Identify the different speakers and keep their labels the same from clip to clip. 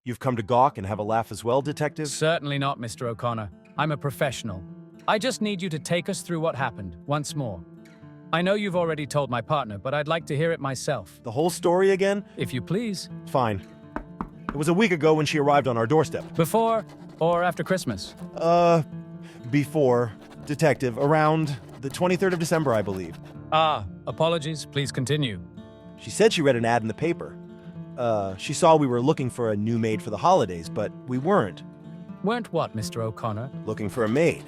Speaker 1: You've come to gawk and have a laugh as well, Detective?
Speaker 2: Certainly not, Mr. O'Connor. I'm a professional. I just need you to take us through what happened, once more. I know you've already told my partner, but I'd like to hear it myself.
Speaker 1: The whole story again?
Speaker 2: If you please.
Speaker 1: Fine. It was a week ago when she arrived on our doorstep.
Speaker 2: Before or after Christmas?
Speaker 1: Before, Detective, around the 23rd of December, I believe.
Speaker 2: Apologies. Please continue.
Speaker 1: She said she read an ad in the paper. She saw we were looking for a new maid for the holidays, but we weren't.
Speaker 2: Weren't what, Mr. O'Connor?
Speaker 1: Looking for a maid.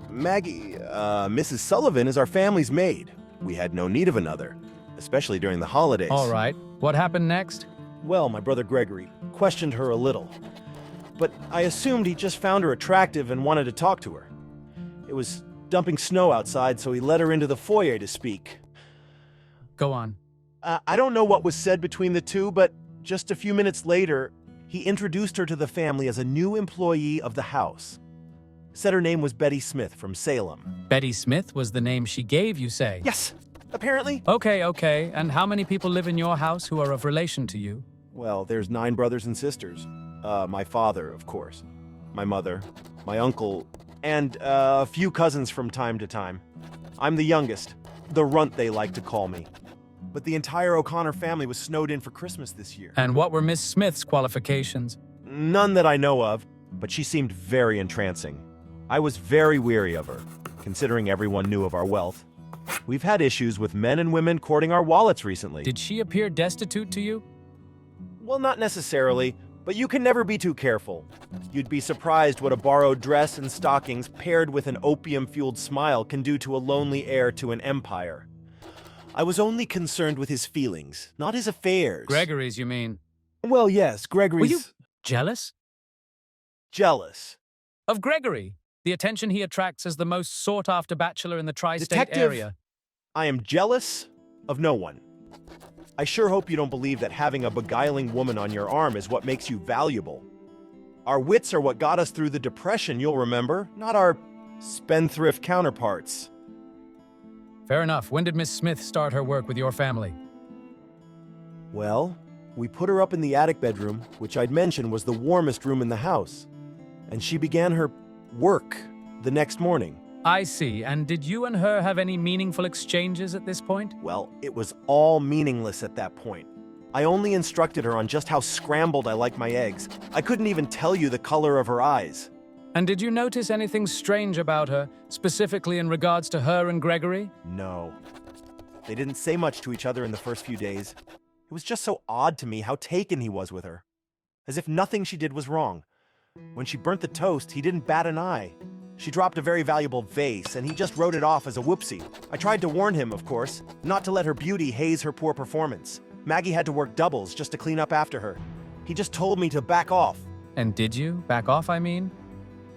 Speaker 1: Maggie, Mrs. Sullivan is our family's maid. We had no need of another, especially during the holidays.
Speaker 2: All right. What happened next?
Speaker 1: Well, my brother Gregory questioned her a little, but I assumed he just found her attractive and wanted to talk to her. It was dumping snow outside, so he led her into the foyer to speak.
Speaker 2: Go on.
Speaker 1: I don't know what was said between the two, but just a few minutes later, he introduced her to the family as a new employee of the house. Said her name was Betty Smith from Salem.
Speaker 2: Betty Smith was the name she gave, you say?
Speaker 1: Yes, apparently.
Speaker 2: Okay. And how many people live in your house who are of relation to you?
Speaker 1: Well, there's 9 brothers and sisters. My father, of course. My mother, my uncle, and a few cousins from time to time. I'm the youngest, the runt they like to call me. But the entire O'Connor family was snowed in for Christmas this year.
Speaker 2: And what were Miss Smith's qualifications?
Speaker 1: None that I know of, but she seemed very entrancing. I was very weary of her, considering everyone knew of our wealth. We've had issues with men and women courting our wallets recently.
Speaker 2: Did she appear destitute to you?
Speaker 1: Well, not necessarily, but you can never be too careful. You'd be surprised what a borrowed dress and stockings paired with an opium-fueled smile can do to a lonely heir to an empire. I was only concerned with his feelings, not his affairs.
Speaker 2: Gregory's, you mean?
Speaker 1: Well, yes, Gregory's...
Speaker 2: Were you jealous?
Speaker 1: Jealous.
Speaker 2: Of Gregory, the attention he attracts as the most sought-after bachelor in the tri-state
Speaker 1: Detective,
Speaker 2: area.
Speaker 1: I am jealous of no one. I sure hope you don't believe that having a beguiling woman on your arm is what makes you valuable. Our wits are what got us through the Depression, you'll remember, not our spendthrift counterparts.
Speaker 2: Fair enough. When did Miss Smith start her work with your family?
Speaker 1: Well, we put her up in the attic bedroom, which I'd mentioned was the warmest room in the house. And she began her work the next morning.
Speaker 2: I see. And did you and her have any meaningful exchanges at this point?
Speaker 1: Well, it was all meaningless at that point. I only instructed her on just how scrambled I like my eggs. I couldn't even tell you the color of her eyes.
Speaker 2: And did you notice anything strange about her, specifically in regards to her and Gregory?
Speaker 1: No. They didn't say much to each other in the first few days. It was just so odd to me how taken he was with her. As if nothing she did was wrong. When she burnt the toast, he didn't bat an eye. She dropped a very valuable vase, and he just wrote it off as a whoopsie. I tried to warn him, of course, not to let her beauty haze her poor performance. Maggie had to work doubles just to clean up after her. He just told me to back off.
Speaker 2: And did you? Back off, I mean?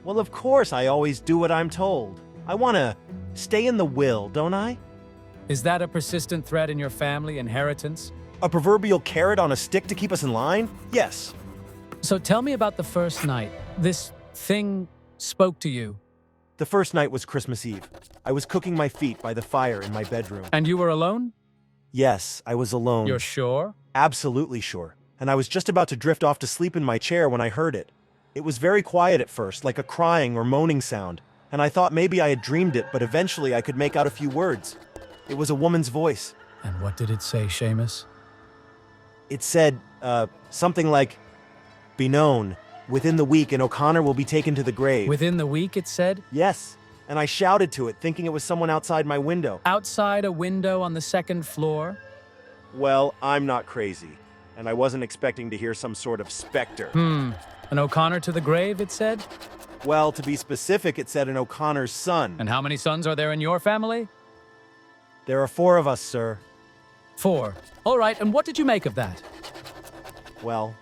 Speaker 1: Well, of course I always do what I'm told. I want to stay in the will, don't I?
Speaker 2: Is that a persistent thread in your family inheritance?
Speaker 1: A proverbial carrot on a stick to keep us in line? Yes.
Speaker 2: So tell me about the first night. This thing spoke to you.
Speaker 1: The first night was Christmas Eve. I was cooking my feet by the fire in my bedroom.
Speaker 2: And you were alone?
Speaker 1: Yes, I was alone.
Speaker 2: You're sure?
Speaker 1: Absolutely sure. And I was just about to drift off to sleep in my chair when I heard it. It was very quiet at first, like a crying or moaning sound, and I thought maybe I had dreamed it, but eventually I could make out a few words. It was a woman's voice.
Speaker 2: And what did it say, Seamus?
Speaker 1: It said, something like, "Be known, within the week, and O'Connor will be taken to the grave."
Speaker 2: Within the week, it said?
Speaker 1: Yes, and I shouted to it, thinking it was someone outside my window.
Speaker 2: Outside a window on the second floor?
Speaker 1: Well, I'm not crazy, and I wasn't expecting to hear some sort of specter.
Speaker 2: An O'Connor to the grave, it said?
Speaker 1: Well, to be specific, it said an O'Connor's son.
Speaker 2: And how many sons are there in your family?
Speaker 1: There are 4 of us, sir.
Speaker 2: 4. All right, and what did you make of that?
Speaker 1: Well,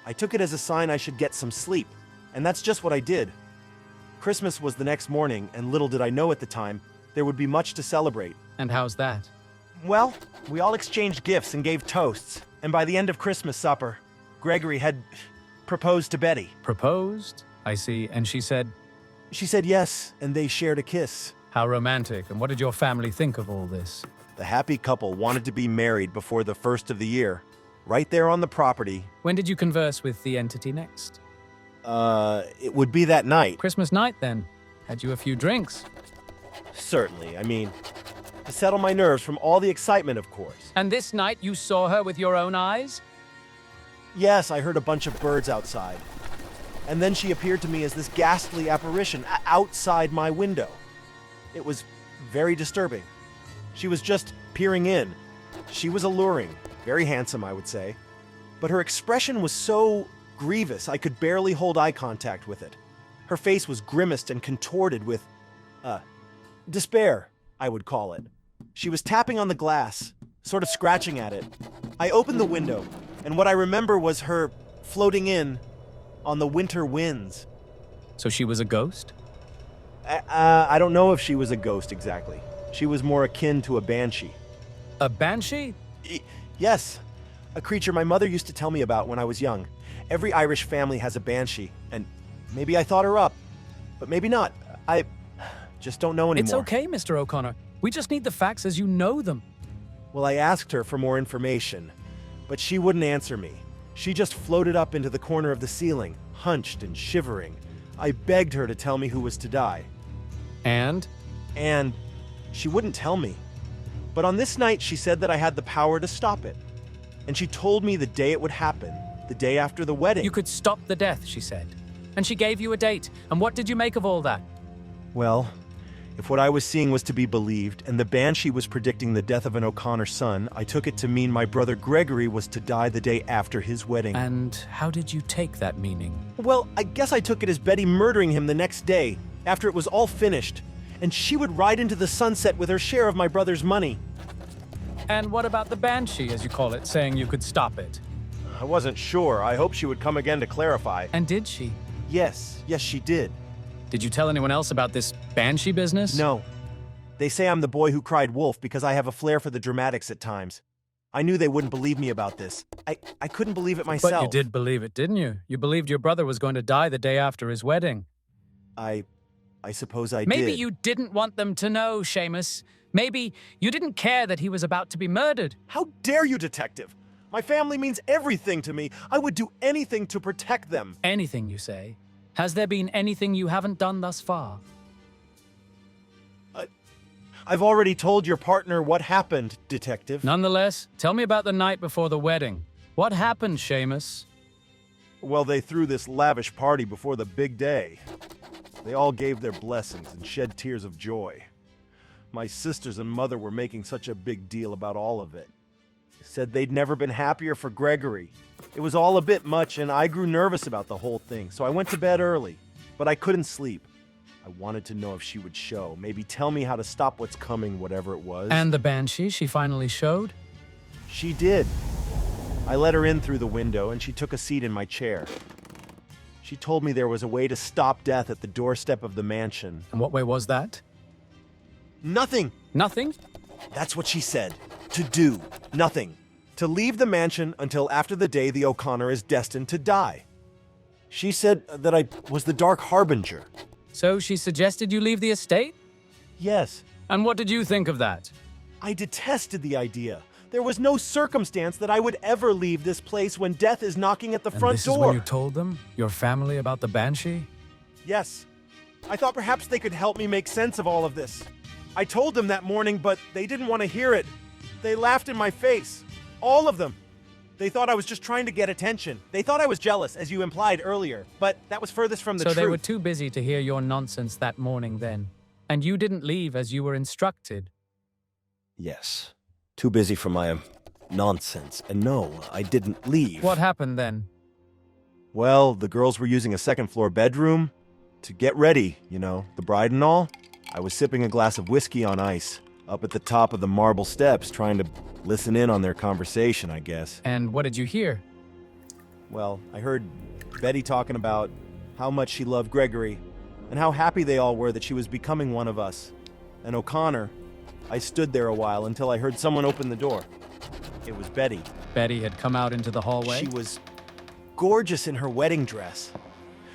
Speaker 1: I took it as a sign I should get some sleep, and that's just what I did. Christmas was the next morning, and little did I know at the time, there would be much to celebrate.
Speaker 2: And how's that?
Speaker 1: Well, we all exchanged gifts and gave toasts, and by the end of Christmas supper, Gregory had proposed to Betty.
Speaker 2: Proposed? I see. And she said?
Speaker 1: She said yes, and they shared a kiss.
Speaker 2: How romantic. And what did your family think of all this?
Speaker 1: The happy couple wanted to be married before the first of the year. right there on the property.
Speaker 2: When did you converse with the entity next?
Speaker 1: It would be that night.
Speaker 2: Christmas night, then. Had you a few drinks?
Speaker 1: Certainly, I mean, to settle my nerves from all the excitement, of course.
Speaker 2: And this night you saw her with your own eyes?
Speaker 1: Yes, I heard a bunch of birds outside. And then she appeared to me as this ghastly apparition outside my window. It was very disturbing. She was just peering in. She was alluring, very handsome, I would say. But her expression was so grievous, I could barely hold eye contact with it. Her face was grimaced and contorted with, despair, I would call it. She was tapping on the glass, sort of scratching at it. I opened the window, and what I remember was her floating in on the winter winds.
Speaker 2: So she was a ghost?
Speaker 1: I don't know if she was a ghost exactly. She was more akin to a banshee.
Speaker 2: A banshee?
Speaker 1: Yes, a creature my mother used to tell me about when I was young. Every Irish family has a banshee, and maybe I thought her up, but maybe not. I just don't know anymore.
Speaker 2: It's okay, Mr. O'Connor. We just need the facts as you know them.
Speaker 1: Well, I asked her for more information, but she wouldn't answer me. She just floated up into the corner of the ceiling, hunched and shivering. I begged her to tell me who was to die.
Speaker 2: And
Speaker 1: She wouldn't tell me. But on this night, she said that I had the power to stop it. And she told me the day it would happen, the day after the wedding.
Speaker 2: you could stop the death, she said. And she gave you a date. And what did you make of all that?
Speaker 1: Well, if what I was seeing was to be believed, and the Banshee was predicting the death of an O'Connor son, I took it to mean my brother Gregory was to die the day after his wedding.
Speaker 2: And how did you take that meaning?
Speaker 1: Well, I guess I took it as Betty murdering him the next day, after it was all finished, and she would ride into the sunset with her share of my brother's money.
Speaker 2: And what about the Banshee, as you call it, saying you could stop it?
Speaker 1: I wasn't sure. I hoped she would come again to clarify.
Speaker 2: And did she?
Speaker 1: Yes, she did.
Speaker 2: Did you tell anyone else about this Banshee business?
Speaker 1: No. They say I'm the boy who cried wolf because I have a flair for the dramatics at times. I knew they wouldn't believe me about this. I couldn't believe it myself.
Speaker 2: But you did believe it, didn't you? You believed your brother was going to die the day after his wedding.
Speaker 1: I suppose I did.
Speaker 2: Maybe you didn't want them to know, Seamus. Maybe you didn't care that he was about to be murdered.
Speaker 1: How dare you, detective? My family means everything to me. I would do anything to protect them.
Speaker 2: Anything, you say? Has there been anything you haven't done thus far?
Speaker 1: I've already told your partner what happened, detective.
Speaker 2: Nonetheless, tell me about the night before the wedding. What happened, Seamus?
Speaker 1: Well, they threw this lavish party before the big day. They all gave their blessings and shed tears of joy. My sisters and mother were making such a big deal about all of it. Said they'd never been happier for Gregory. It was all a bit much, and I grew nervous about the whole thing, so I went to bed early. But I couldn't sleep. I wanted to know if she would show, maybe tell me how to stop what's coming, whatever it was.
Speaker 2: And the Banshee she finally showed?
Speaker 1: She did. I let her in through the window, and she took a seat in my chair. She told me there was a way to stop death at the doorstep of the mansion.
Speaker 2: And what way was that?
Speaker 1: Nothing!
Speaker 2: Nothing?
Speaker 1: That's what she said. To do nothing. To leave the mansion until after the day the O'Connor is destined to die. She said that I was the dark harbinger.
Speaker 2: So she suggested you leave the estate?
Speaker 1: Yes.
Speaker 2: And what did you think of that?
Speaker 1: I detested the idea. There was no circumstance that I would ever leave this place when death is knocking at the front
Speaker 2: this
Speaker 1: door.
Speaker 2: is when you told them, your family, about the Banshee?
Speaker 1: Yes. I thought perhaps they could help me make sense of all of this. I told them that morning, but they didn't want to hear it. They laughed in my face. All of them. They thought I was just trying to get attention. They thought I was jealous, as you implied earlier, but that was furthest from the truth.
Speaker 2: So they were too busy to hear your nonsense that morning then, and you didn't leave as you were instructed?
Speaker 1: Yes. Too busy for my nonsense. And no, I didn't leave.
Speaker 2: What happened then?
Speaker 1: Well, the girls were using a second-floor bedroom to get ready, you know, the bride and all. I was sipping a glass of whiskey on ice, up at the top of the marble steps, trying to listen in on their conversation, I guess.
Speaker 2: And what did you hear?
Speaker 1: Well, I heard Betty talking about how much she loved Gregory, and how happy they all were that she was becoming one of us. And O'Connor, I stood there a while until I heard someone open the door. It was Betty.
Speaker 2: Betty had come out into the hallway?
Speaker 1: She was gorgeous in her wedding dress.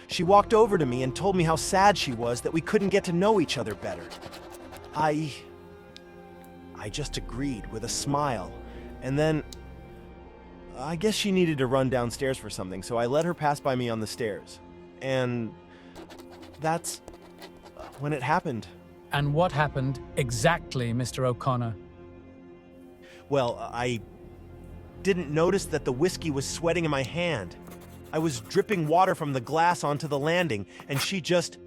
Speaker 1: She walked over to me and told me how sad she was that we couldn't get to know each other better. I just agreed with a smile, and then I guess she needed to run downstairs for something, so I let her pass by me on the stairs. And that's when it happened.
Speaker 2: And what happened exactly, Mr. O'Connor?
Speaker 1: Well, I didn't notice that the whiskey was sweating in my hand. I was dripping water from the glass onto the landing, and she just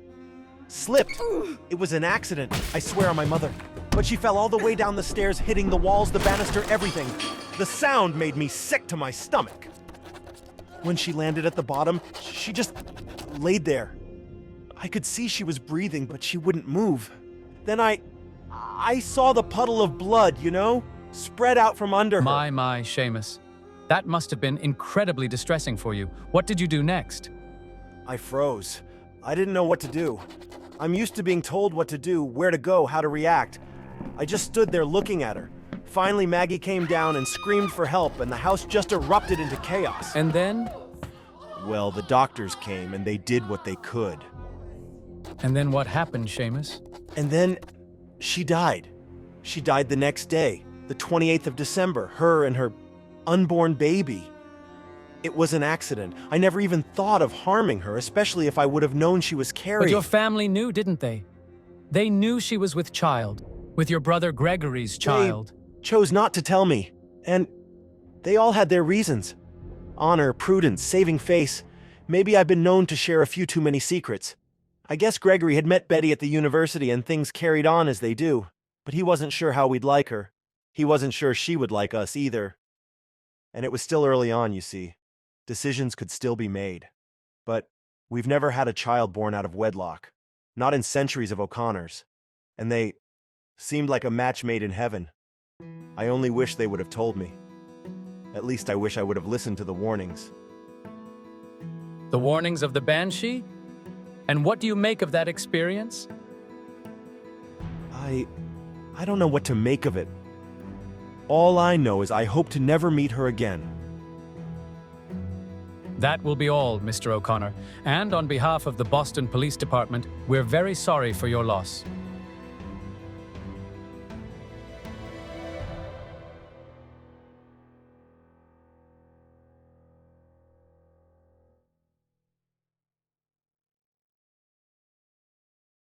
Speaker 1: slipped. It was an accident, I swear on my mother. But she fell all the way down the stairs, hitting the walls, the banister, everything. The sound made me sick to my stomach. When she landed at the bottom, she just laid there. I could see she was breathing, but she wouldn't move. Then I saw the puddle of blood, spread out from under her.
Speaker 2: My, Seamus. That must have been incredibly distressing for you. What did you do next?
Speaker 1: I froze. I didn't know what to do. I'm used to being told what to do, where to go, how to react. I just stood there looking at her. Finally, Maggie came down and screamed for help, and the house just erupted into chaos.
Speaker 2: And then?
Speaker 1: Well, the doctors came, and they did what they could.
Speaker 2: And then what happened, Seamus?
Speaker 1: And then she died. She died the next day, the 28th of December, her and her unborn baby. It was an accident. I never even thought of harming her, especially if I would have known she was carrying.
Speaker 2: But your family knew, didn't they? They knew she was with child, with your brother Gregory's child.
Speaker 1: They chose not to tell me, and they all had their reasons. Honor, prudence, saving face. Maybe I've been known to share a few too many secrets. I guess Gregory had met Betty at the university and things carried on as they do, but he wasn't sure how we'd like her. He wasn't sure she would like us either. And it was still early on, you see. Decisions could still be made. But we've never had a child born out of wedlock. Not in centuries of O'Connors. And they seemed like a match made in heaven. I only wish they would have told me. At least I wish I would have listened to the warnings.
Speaker 2: The warnings of the Banshee? And what do you make of that experience?
Speaker 1: I don't know what to make of it. All I know is I hope to never meet her again.
Speaker 2: That will be all, Mr. O'Connor. And on behalf of the Boston Police Department, we're very sorry for your loss.